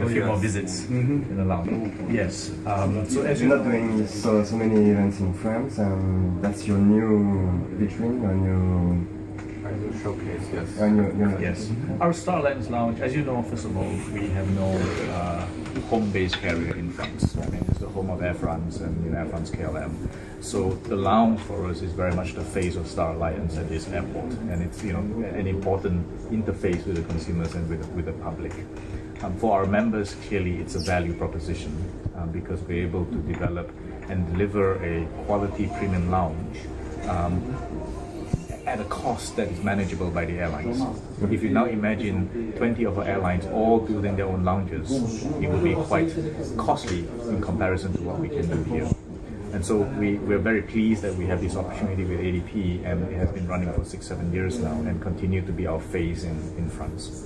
few more visits in the lounge. Yes. So as You're not doing so many events in France, and that's your new vitrine, your new showcase, yes. Yes. Our StarAlliance Lounge, as you know, first of all, we have no home-based carrier in France. I mean, it's the home of Air France and Air France KLM. So the lounge for us is very much the face of StarAlliance at this airport, and it's an important interface with the consumers and with the public. For our members, clearly, it's a value proposition because we're able to develop and deliver a quality premium lounge at a cost that is manageable by the airlines. If you now imagine 20 of our airlines all building their own lounges, it would be quite costly in comparison to what we can do here. And so we're very pleased that we have this opportunity with ADP, and it has been running for 6-7 years now and continue to be our face in France.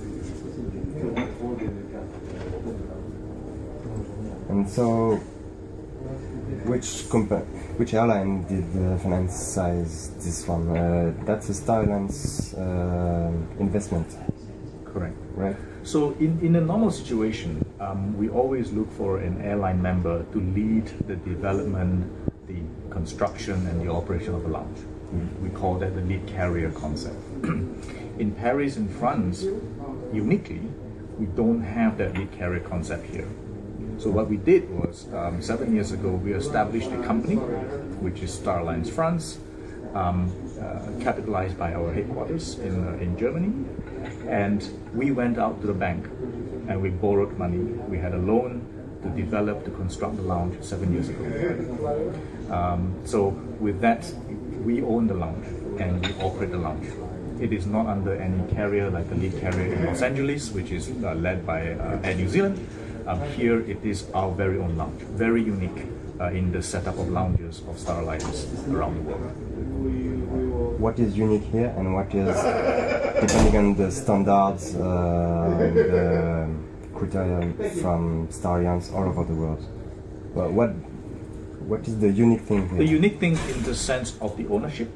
And so, which airline did finance this one? That's a StarAlliance investment. Correct. Right. So in a normal situation, we always look for an airline member to lead the development, the construction, and the operation of a lounge. We call that the lead carrier concept. In Paris, in France, uniquely, we don't have that lead carrier concept here. So what we did was, 7 years ago, we established a company, which is StarAlliance France, capitalized by our headquarters in Germany. And we went out to the bank and we borrowed money. We had a loan to construct the lounge 7 years ago. So with that, we own the lounge and we operate the lounge. It is not under any carrier like the lead carrier in Los Angeles, which is led by Air New Zealand. Here it is our very own lounge, very unique in the setup of lounges of StarAlliance around the world. What is unique here, and what is, depending on the standards, the criteria from StarAlliance all over the world? Well, what is the unique thing here? The unique thing in the sense of the ownership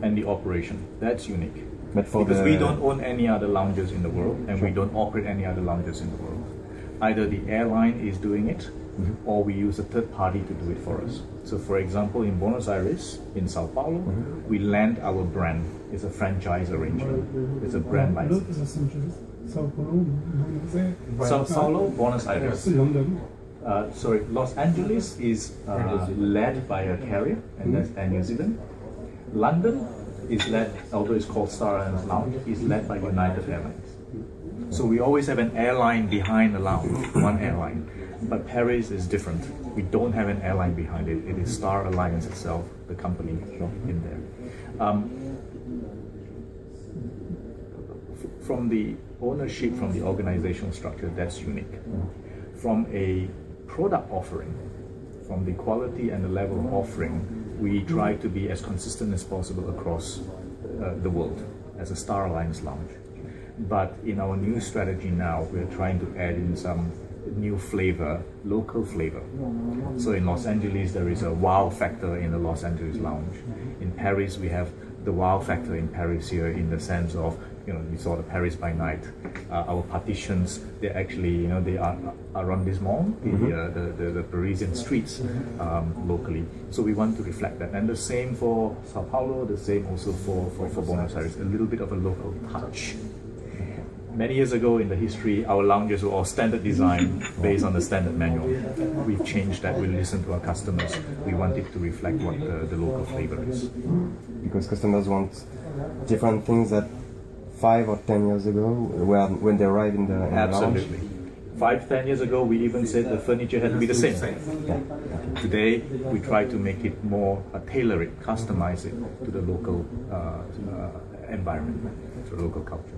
and the operation. That's unique. But because we don't own any other lounges in the world, and we don't operate any other lounges in the world. Either the airline is doing it, or we use a third party to do it for us. So for example, in Buenos Aires, in Sao Paulo, we land our brand. It's a franchise arrangement. It's a brand license. Sao Paulo, Buenos Aires. Sorry, Los Angeles is led by a carrier, and that's Air New Zealand. London is led, although it's called StarAlliance Lounge, is led by United Airlines. So we always have an airline behind the lounge, one airline. But Paris is different. We don't have an airline behind it. It is StarAlliance itself, the company in there. From the ownership, from the organizational structure, that's unique. From a product offering, from the quality and the level of offering, we try to be as consistent as possible across the world as a StarAlliance Lounge. But in our new strategy now, we're trying to add in some new flavor, local flavor. So in Los Angeles, there is a wow factor in the Los Angeles Lounge. In Paris, we have the wow factor in Paris here in the sense of, we saw the Paris by night. Our partitions, they actually, they are arrondissement, the Parisian streets locally. So we want to reflect that. And the same for Sao Paulo, the same also for Buenos Aires, a little bit of a local touch. Many years ago in the history, our lounges were all standard design based on the standard manual. We've changed that. We listen to our customers. We want it to reflect what the local flavor is. Because customers want different things that 5 or 10 years ago, when they arrive in the Absolutely. lounge. 5-10 years ago, we even said the furniture had to be the same. Today, we try to make it more tailor it, customize it to the local environment, to the local culture.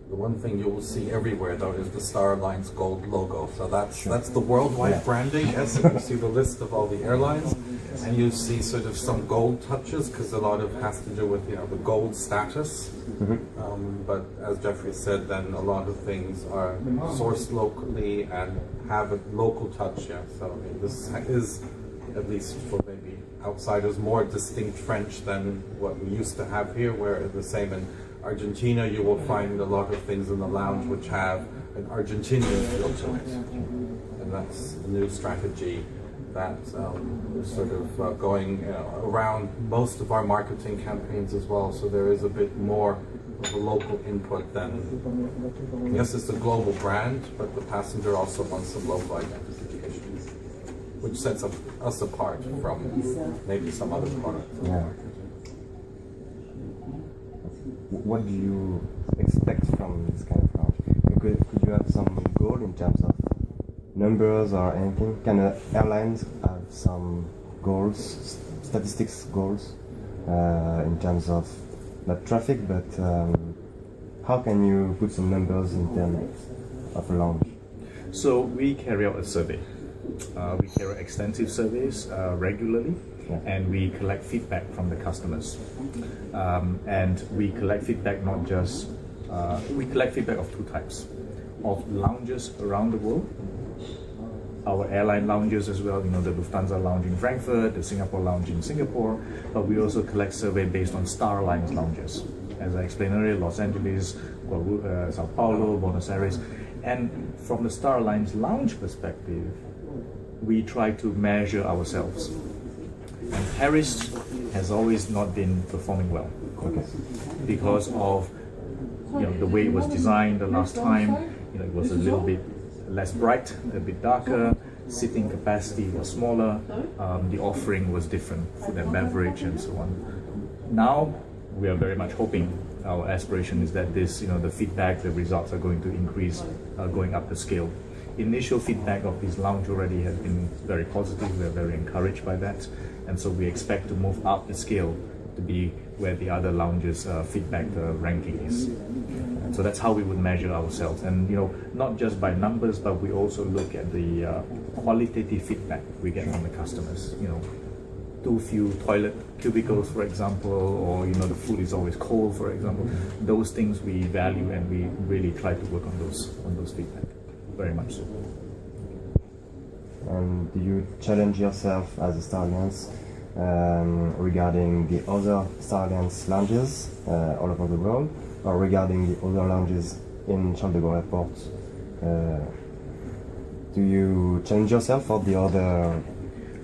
The one thing you will see everywhere, though, is the StarAlliance gold logo. So that's the worldwide branding. Yes, you see the list of all the airlines, and you see sort of some gold touches because a lot of it has to do with the gold status. But as Jeffrey said, then a lot of things are sourced locally and have a local touch. Yeah, so I mean, this is, at least for maybe outsiders, more distinct French than what we used to have here, where the same in Argentina, you will find a lot of things in the lounge which have an Argentinian feel to it. And that's a new strategy that is sort of going around most of our marketing campaigns as well. So there is a bit more of a local input than, yes, it's a global brand, but the passenger also wants some local identification, which sets us apart from maybe some other products. Yeah. What do you expect from this kind of launch? Could you have some goal in terms of numbers or anything? Can airlines have some goals, statistics goals, in terms of not traffic, but how can you put some numbers in terms of a launch? So we carry out a survey. We carry out extensive surveys regularly, and we collect feedback from the customers. And we collect feedback not just, we collect feedback of two types, of lounges around the world, our airline lounges as well, you know, the Lufthansa lounge in Frankfurt, the Singapore lounge in Singapore, but we also collect survey based on StarAlliance lounges. As I explained earlier, Los Angeles, Sao Paulo, Buenos Aires. And from the StarAlliance lounge perspective, we try to measure ourselves. And Paris has always not been performing well because of, you know, the way it was designed the last time. You know, it was a little bit less bright, a bit darker, seating capacity was smaller, the offering was different, food and beverage and so on. Now we are very much hoping, our aspiration is that this, you know, the feedback, the results are going to increase, going up the scale. Initial feedback of this lounge already has been very positive, we are very encouraged by that, and so we expect to move up the scale to be where the other lounges feedback ranking is. And so that's how we would measure ourselves, and you know, not just by numbers, but we also look at the qualitative feedback we get from the customers. You know, too few toilet cubicles, for example, or you know, the food is always cold, for example. Those things we value, and we really try to work on those feedback. Very much so. And do you challenge yourself as a StarAlliance regarding the other StarAlliance lounges all over the world, or regarding the other lounges in Charles de Gaulle Airport? Do you challenge yourself for the other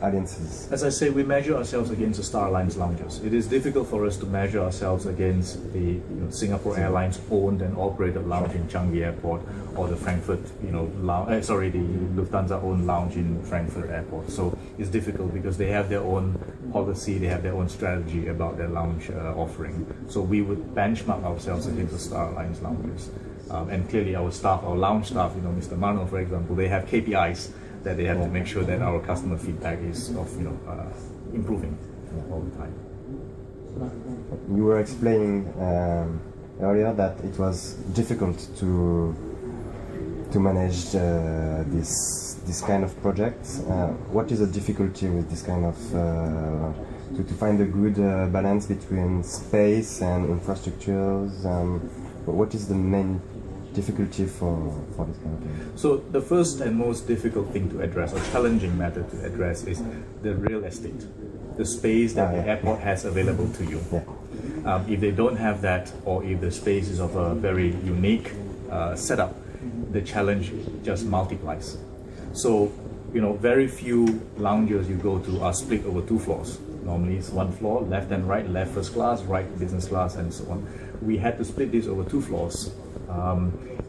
alliances? As I say, we measure ourselves against the StarAlliance lounges. It is difficult for us to measure ourselves against the Singapore Airlines owned and operated lounge in Changi Airport, or the Frankfurt, the Lufthansa owned lounge in Frankfurt Airport. So it's difficult because they have their own policy, they have their own strategy about their lounge offering. So we would benchmark ourselves against the StarAlliance lounges. And clearly our staff, our lounge staff, Mr. Mano, for example, they have KPIs that they have to make sure that our customer feedback is improving all the time. You were explaining earlier that it was difficult to manage this kind of projects. What is the difficulty with this kind of to find a good balance between space and infrastructures? What is the main difficulty for this kind of thing? So the first and most difficult thing to address, or challenging matter to address, is the real estate, the space that the airport has available to you. If they don't have that, or if the space is of a very unique setup, the challenge just multiplies. So very few lounges you go to are split over 2 floors. Normally it's 1 floor, left and right, left first class, right business class, and so on. We had to split this over 2 floors.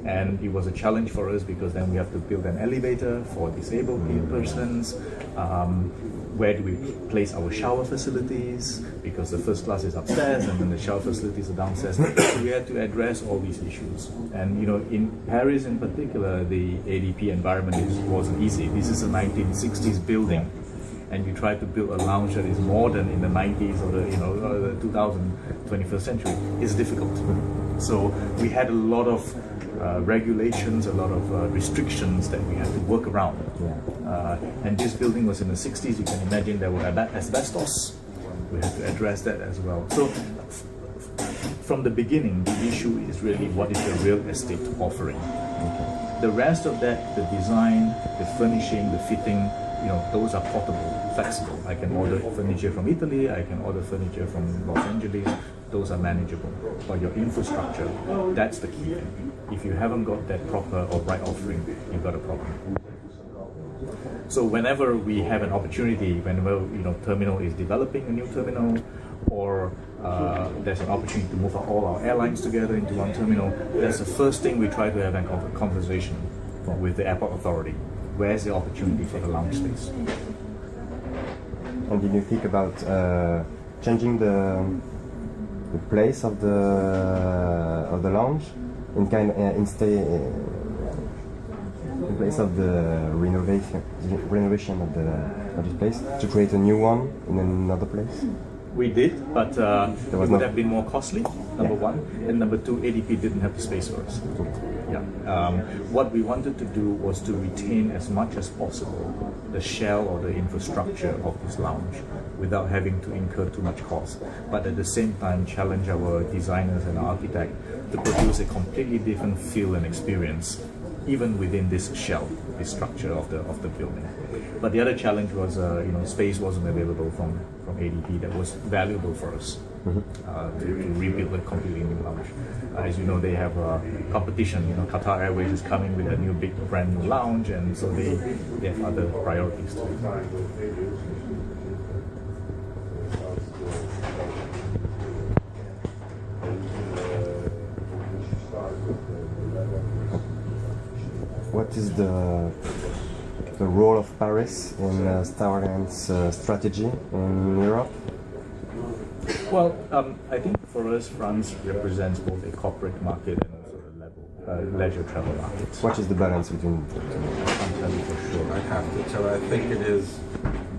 And it was a challenge for us because then we have to build an elevator for disabled persons. Where do we place our shower facilities? Because the first class is upstairs and then the shower facilities are downstairs. So we had to address all these issues. And in Paris in particular, the ADP environment wasn't easy. This is a 1960s building, and you try to build a lounge that is modern in the 90s or the 21st century. It's difficult. So we had a lot of regulations, a lot of restrictions that we had to work around. And this building was in the 60s. You can imagine there were asbestos. We had to address that as well. So from the beginning, the issue is really what is the real estate offering. The rest of that, the design, the furnishing, the fitting, those are portable, flexible. I can order furniture from Italy, I can order furniture from Los Angeles, those are manageable. But your infrastructure, that's the key thing. If you haven't got that proper or right offering, you've got a problem. So whenever we have an opportunity, whenever terminal is developing a new terminal, or there's an opportunity to move all our airlines together into one terminal, that's the first thing we try to have a conversation with the airport authority. Where's the opportunity for the lounge space? And did you think about changing the place of the lounge in place of the renovation of the place to create a new one in another place? We did, but it would have been more costly, number one, and number two, ADP didn't have the space for us. Yeah. What we wanted to do was to retain as much as possible the shell or the infrastructure of this lounge without having to incur too much cost, but at the same time challenge our designers and architect to produce a completely different feel and experience even within this shell, this structure of the building. But the other challenge was, space wasn't available from ADP that was valuable for us to rebuild a completely new lounge. As you know, they have competition. Qatar Airways is coming with a new big brand new lounge, and so they have other priorities too. What is the role of Paris in StarAlliance strategy in Europe? Well, I think for us, France represents both a corporate market and also a leisure travel market. What is the balance between the two? I'm telling you for sure. I have to tell you, I think it is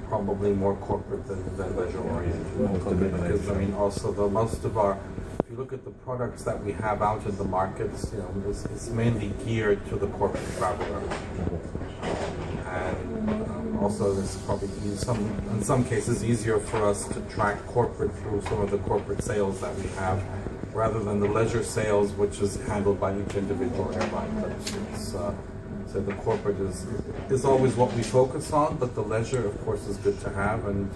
probably more corporate than leisure oriented. Because I mean, also most of our, if you look at the products that we have out in the markets, it's mainly geared to the corporate traveler. And also it's probably in some cases easier for us to track corporate through some of the corporate sales that we have, rather than the leisure sales, which is handled by each individual airline. But so the corporate is always what we focus on, but the leisure, of course, is good to have. And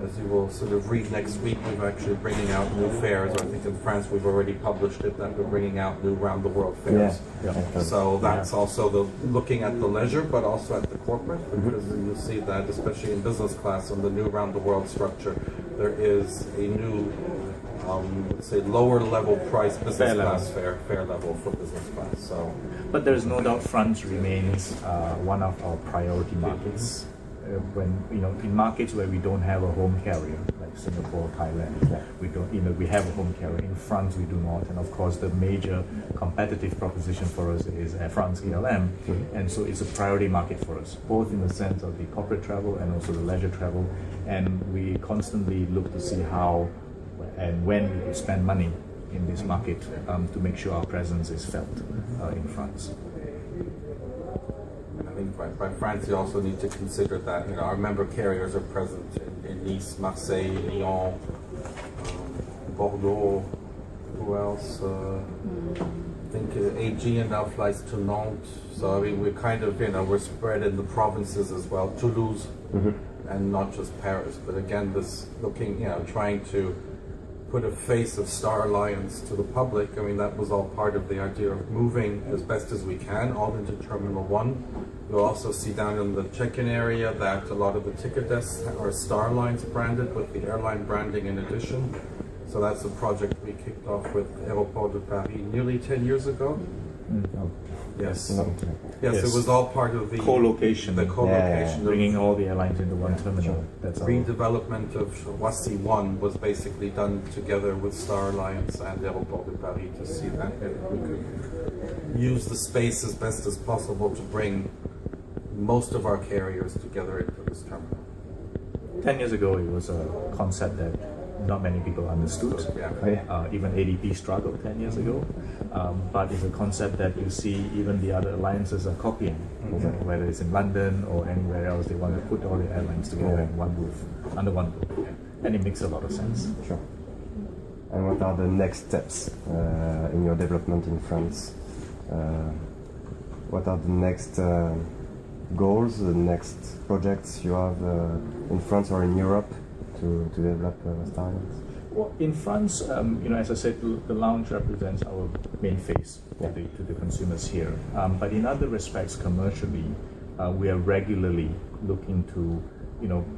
as you will sort of read next week, we're actually bringing out new fairs. Or I think in France we've already published it, that we're bringing out new round the world fairs. Yeah. So that's also looking at the leisure, but also at the corporate, because you'll see that, especially in business class, on the new round the world structure, there is a new, let's say, lower level price business class fare level for business class. So, but there's no doubt France remains one of our priority markets. When in markets where we don't have a home carrier, like Singapore, Thailand, we have a home carrier. In France, we do not, and of course, the major competitive proposition for us is Air France KLM, and so it's a priority market for us, both in the sense of the corporate travel and also the leisure travel. And we constantly look to see how and when we could spend money in this market to make sure our presence is felt in France. I think by France, you also need to consider that our member carriers are present in Nice, Marseille, Lyon, Bordeaux. Who else? I think AG now flies to Nantes. So I mean, we're kind of we're spread in the provinces as well, Toulouse, and not just Paris. But again, this looking, trying to put a face of StarAlliance to the public. I mean, that was all part of the idea of moving as best as we can all into Terminal 1. You'll also see down in the check-in area that a lot of the ticket desks are StarAlliance branded with the airline branding in addition. So that's a project we kicked off with Aéroport de Paris nearly 10 years ago. Yes. Yes, it was all part of the co-location. The co-location, bringing all the airlines into one terminal. That's redevelopment of Roissy 1 was basically done together with StarAlliance and Aéroport de Paris to see that we could use the space as best as possible to bring most of our carriers together into this terminal. 10 years ago, it was a concept that not many people understood. Even ADP struggled 10 years ago. But it's a concept that you see even the other alliances are copying. Whether it's in London or anywhere else, they want to put all the airlines together in one roof, under one roof. And it makes a lot of sense. Sure. And what are the next steps in your development in France? What are the next goals, the next projects you have in France or in Europe to develop StarAlliance? Well, in France, as I said, the lounge represents our main face to the consumers here. But in other respects, commercially, we are regularly looking to,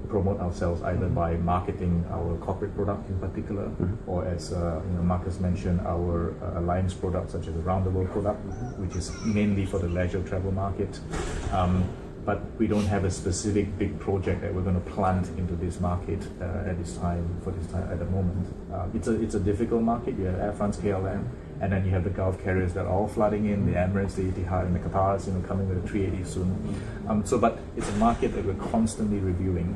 promote ourselves either by marketing our corporate product in particular, or as Marcus mentioned, our alliance products such as the Round the World product, which is mainly for the leisure travel market. But we don't have a specific big project that we're going to plant into this market at this time at the moment. It's a difficult market. You have Air France, KLM, and then you have the Gulf carriers that are all flooding in, the Emirates, the Etihad, and the Qatars, coming with the 380 soon. But it's a market that we're constantly reviewing,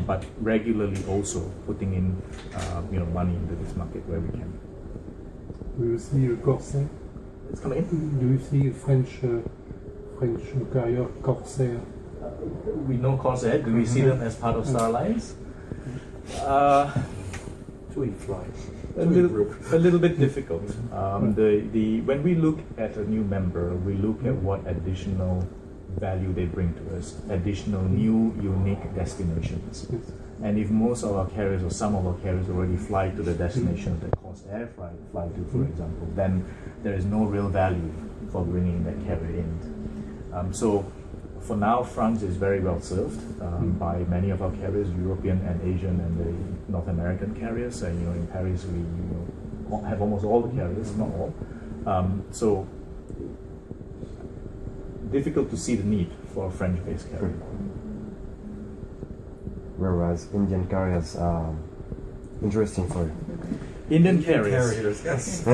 but regularly also putting in, money into this market where we can. Do you see a Corsair? It's coming in. Do you see a French carrier Corsair? We know Corsair. Do we see them as part of StarAlliance? TUI flies. A little bit difficult. When we look at a new member, we look at what additional value they bring to us, additional new, unique destinations. And if most of our carriers or some of our carriers already fly to the destinations that Corsair fly to, for example, then there is no real value for bringing that carrier in. So for now, France is very well served by many of our carriers, European and Asian and the North American carriers. And in Paris, we have almost all the carriers, not all. So difficult to see the need for a French-based carrier. Whereas Indian carriers are interesting for you. Indian carriers, yes.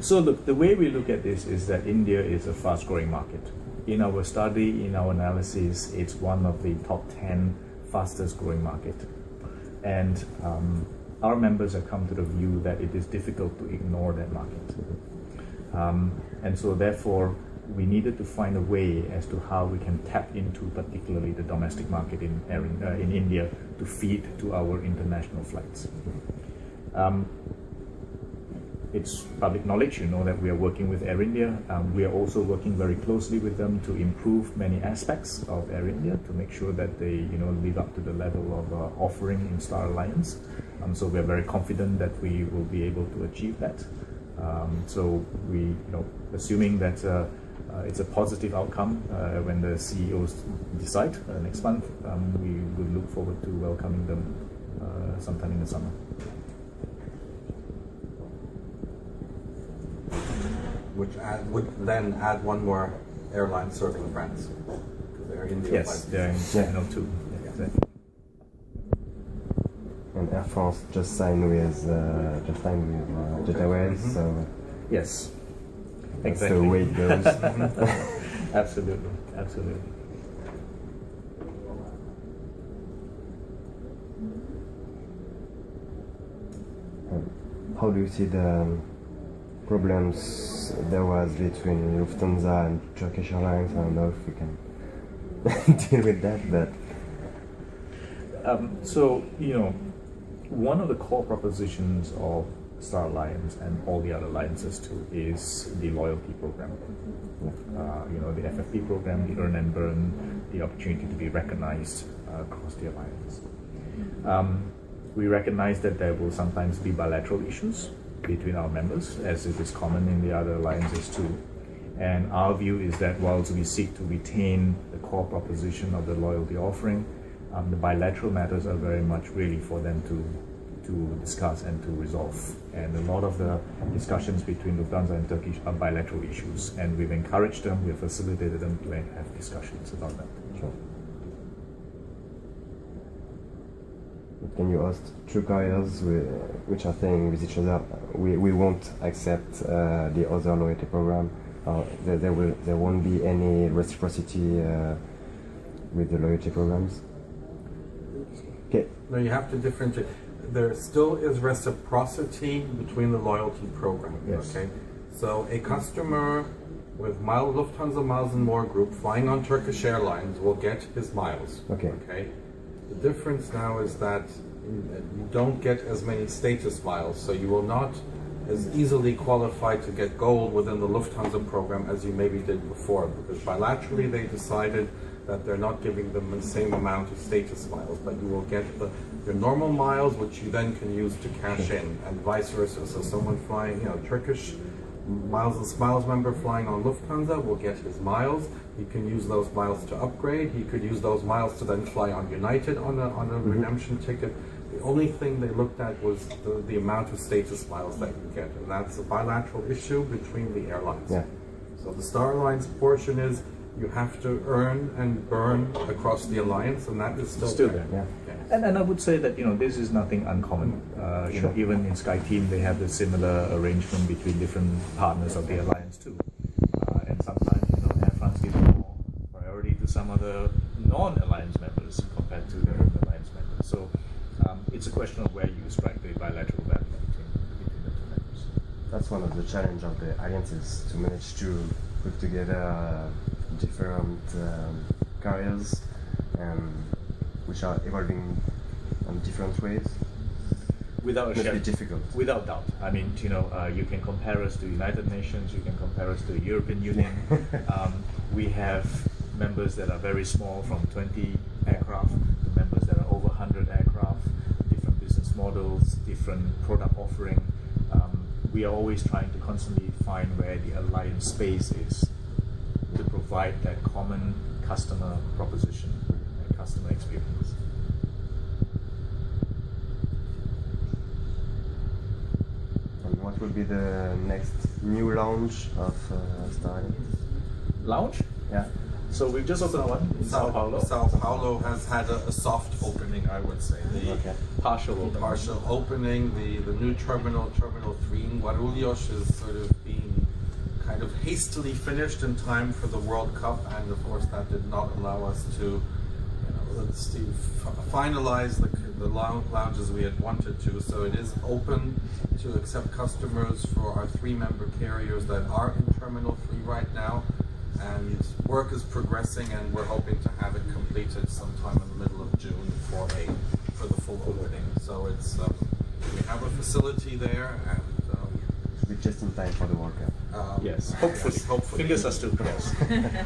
So look, the way we look at this is that India is a fast-growing market. In our study, in our analysis, it's one of the top 10 fastest-growing market. And our members have come to the view that it is difficult to ignore that market. And so therefore, we needed to find a way as to how we can tap into particularly the domestic market in India to feed to our international flights. It's public knowledge, that we are working with Air India. We are also working very closely with them to improve many aspects of Air India to make sure that they, live up to the level of offering in StarAlliance. So we are very confident that we will be able to achieve that. So we, assuming that it's a positive outcome when the CEOs decide next month, we will look forward to welcoming them sometime in the summer. Which would then add one more airline serving France. Because they're India. Yes, they're in two. Yeah, exactly. And Air France just signed with Jet Airways, so yes, that's exactly. the way it goes. Absolutely. How do you see the problems there was between Lufthansa and Turkish Airlines? I don't know if we can deal with that, but so one of the core propositions of StarAlliance and all the other alliances too is the loyalty program. The FFP program, the earn and burn, the opportunity to be recognized across the alliance. We recognize that there will sometimes be bilateral issues between our members, as it is common in the other alliances too. And our view is that whilst we seek to retain the core proposition of the loyalty offering, the bilateral matters are very much really for them to discuss and to resolve. And a lot of the discussions between Lufthansa and Turkish are bilateral issues, and we've encouraged them, we've facilitated them to have discussions about that. sure. Can you ask two carriers which are saying with each other, we won't accept the other loyalty program? There won't be any reciprocity with the loyalty programs? Okay. No, you have to differentiate. There still is reciprocity between the loyalty program. Yes. Okay. So a customer with Lufthansa Miles and More Group flying on Turkish Airlines will get his miles. Okay. Okay. The difference now is that you don't get as many status miles, so you will not as easily qualify to get gold within the Lufthansa program as you maybe did before, because bilaterally they decided that they're not giving them the same amount of status miles, but you will get your normal miles, which you then can use to cash in, and vice versa. So someone flying, Turkish miles member flying on Lufthansa will get his miles. He can use those miles to upgrade. He could use those miles to then fly on United on a redemption ticket. The only thing they looked at was the amount of status miles that you get, and that's a bilateral issue between the airlines. Yeah. So the StarAlliance portion is you have to earn and burn across the alliance, and that is still there. Yeah. And I would say that this is nothing uncommon. Even in SkyTeam they have a similar arrangement between different partners of the alliance too. And sometimes Air France gives more priority to some other non-alliance members compared to their own alliance members. So it's a question of where you strike the bilateral balance between the two members. That's one of the challenges of the alliances, to manage to put together different carriers which are evolving in different ways. Without a Must be difficult. Without doubt. I mean, you can compare us to United Nations, you can compare us to the European Union. We have members that are very small, from 20 aircraft to members that are over 100 aircraft, different business models, different product offering. We are always trying to constantly find where the alliance space is to provide that common customer proposition and customer experience. And what will be the next new launch of StarAlliance? Launch? Yeah. So we've just opened one in Sao Paulo. Sao Paulo has had a soft opening, I would say. Partial opening. Partial opening. The new Terminal 3 in Guarulhos is sort of being kind of hastily finished in time for the World Cup, and of course that did not allow us to finalize the lounges we had wanted to. So it is open to accept customers for our 3-member carriers that are in Terminal 3 right now. And work is progressing, and we're hoping to have it completed sometime in the middle of June for the full opening. So it's we have a facility there, and We're just in time for the World Cup. Yes, hopefully. Fingers are still crossed.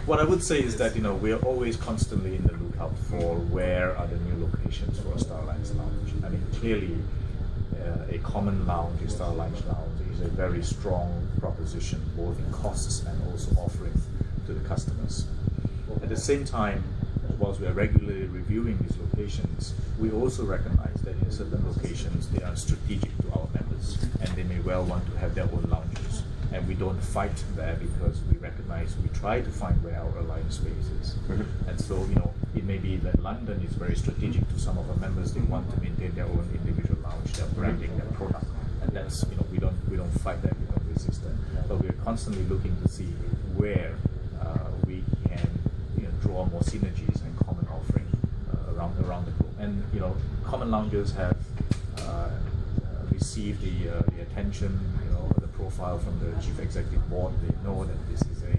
What I would say is that we are always constantly in the lookout for where are the new locations for a StarAlliance lounge. I mean, clearly, a common lounge, a StarAlliance lounge, is a very strong proposition, both in costs and also offering to the customers. At the same time, whilst we are regularly reviewing these locations, we also recognize that in certain locations they are strategic to our members, and they may well want to have their own lounges. And we don't fight there, because we recognize, we try to find where our alliance space is. And so, it may be that London is very strategic to some of our members. They want to maintain their own individual lounge, their branding, their product, and that's we don't fight that, we don't resist that. But we are constantly looking to see where we can draw more synergies and common offering around the globe. And common lounges have received the attention, the profile from the chief executive board. They know that this is a